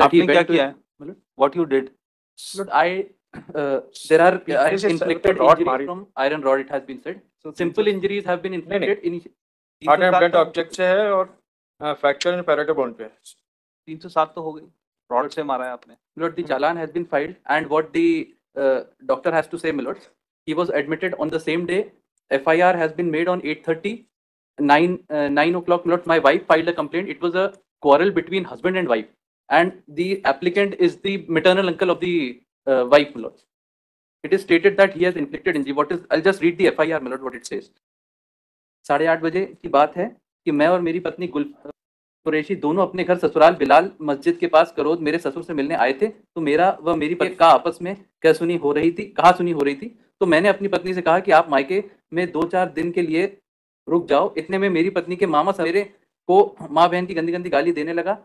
आपने क्या किया है? What you did? There are inflicted injuries from iron rod. It has been said. So simple injuries have been inflicted. Heart and blunt object से है और fracture इन parietal bone पे 307 तो हो गई, रॉड से मारा है आपने. Milord, the challan has been filed, and what the doctor has to say, Milord, he was admitted on the same day. FIR has been made on 8:30, 9 o'clock. Milord, my wife filed a complaint. It was a quarrel between husband and wife, and the applicant is the maternal uncle of the wife, Milord. It is stated that he has inflicted injury. What is? I'll just read the FIR, Milord. What it says. 8:30 बजे की बात है कि मैं और मेरी पत्नी कुरैशी दोनों अपने घर ससुराल बिलाल मस्जिद के पास करोद मेरे ससुर से मिलने आए थे. तो मेरा व मेरी पत्नी का आपस में कहा सुनी हो रही थी. तो मैंने अपनी पत्नी से कहा कि आप मायके में 2-4 दिन के लिए रुक जाओ. इतने में मेरी पत्नी के मामा सवेरे को माँ बहन की गंदी गंदी गाली देने लगा.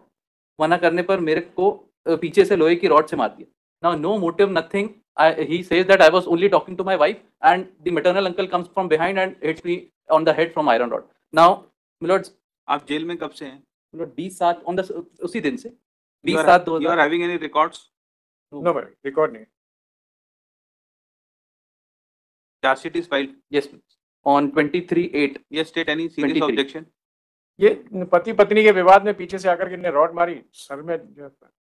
मना करने पर मेरे को पीछे से लोहे की रॉड से मार दिया. Now no motive, nothing. He says that I was only talking to my wife, and the maternal uncle comes from behind and hits me on the head from iron rod. Now, Milord, आप jail में कब से हैं? Milord, 20/7 on the उसी दिन से 20/7/2000. You are having any records? No, but record नहीं. Charge sheet is filed. Yes, on 23/8. Yes, state any serious 23. objection? ये पति पत्नी के विवाद में पीछे से आकर के ने रॉड मारी सर में,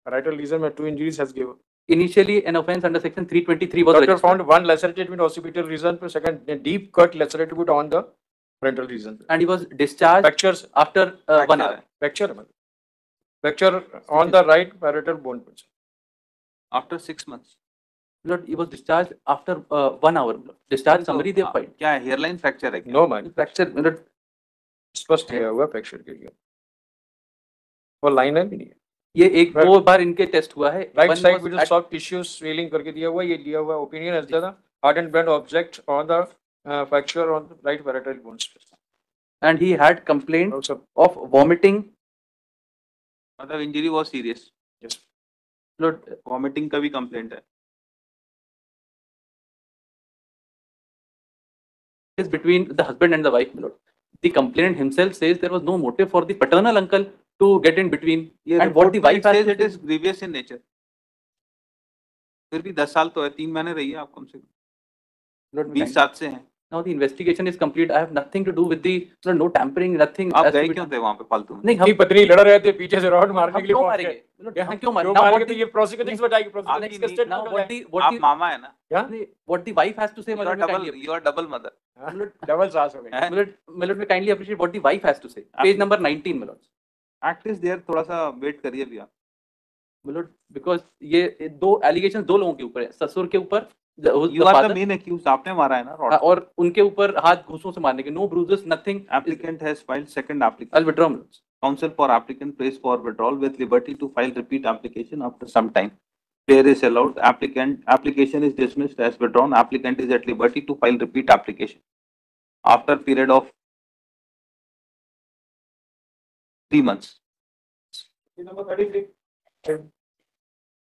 राइटल रीजन में 2 injuries has given. Initially, an offence under section 323 was Doctor registered. found 1 lacerated with occipital region, second a deep cut lacerated wound on the parental region. And he was discharged Fractures after 1 hour. Fracture on the right parietal bone. After 6 months. Lord, he was discharged after 1 hour. Discharge summary they have filed. क्या है? Hairline fracture है क्या? No man. Fracture, Lord. स्पष्ट है हुआ fracture के लिए. वो लाइन है भी नहीं है. ये एक 2 बार इनके टेस्ट हुआ है. Right side with soft tissue swelling करके दिया हुआ. ये दिया हुआ opinion as the hard and blunt object on the fracture on the right parietal bones. And he had complaint of vomiting. मतलब injury was serious. Yes. Lord, vomiting का भी complaint है. is between the husband and the wife, Lord. The complainant himself says there was no motive for the paternal uncle to get in between. And what the wife says it is grievous in nature. फिर भी 10 साल तो है, 3 महीने रही है आप कम से कम. 20/7 से हैं. Now the investigation is complete. I have nothing to do with the no tampering, nothing. आप गए क्यों थे वहाँ पे फालतू में? नहीं, हम पत्नी लड़ रहे थे पीछे से रॉड मारने के लिए. क्यों मारेंगे? क्यों मारेंगे? तो ये प्रोसिक्यूटिंग बताएगी. प्रोसिक्यूटिंग now आप मामा है ना? What the wife has to say, you are double mother. Double सास हो गई. Milord, we kindly appreciate what the wife has to say. Page number 19, Milord. Act is there, थोड़ा सा वेट करिए भी आप. Milord, because ये 2 allegations 2 लोगों के ऊपर है. ससुर के ऊपर, you are the main accused. आपने मारा है ना रॉड. और उनके ऊपर हाथ घूंसों से मारने के. No bruises, nothing. Applicant has filed second application. I'll withdraw, Milord. Counsel for applicant prays for withdrawal with liberty to file repeat application after some time. Prayer is allowed. Application is dismissed as withdrawn. Applicant is at liberty to file repeat application after period of 3 months. Number 33.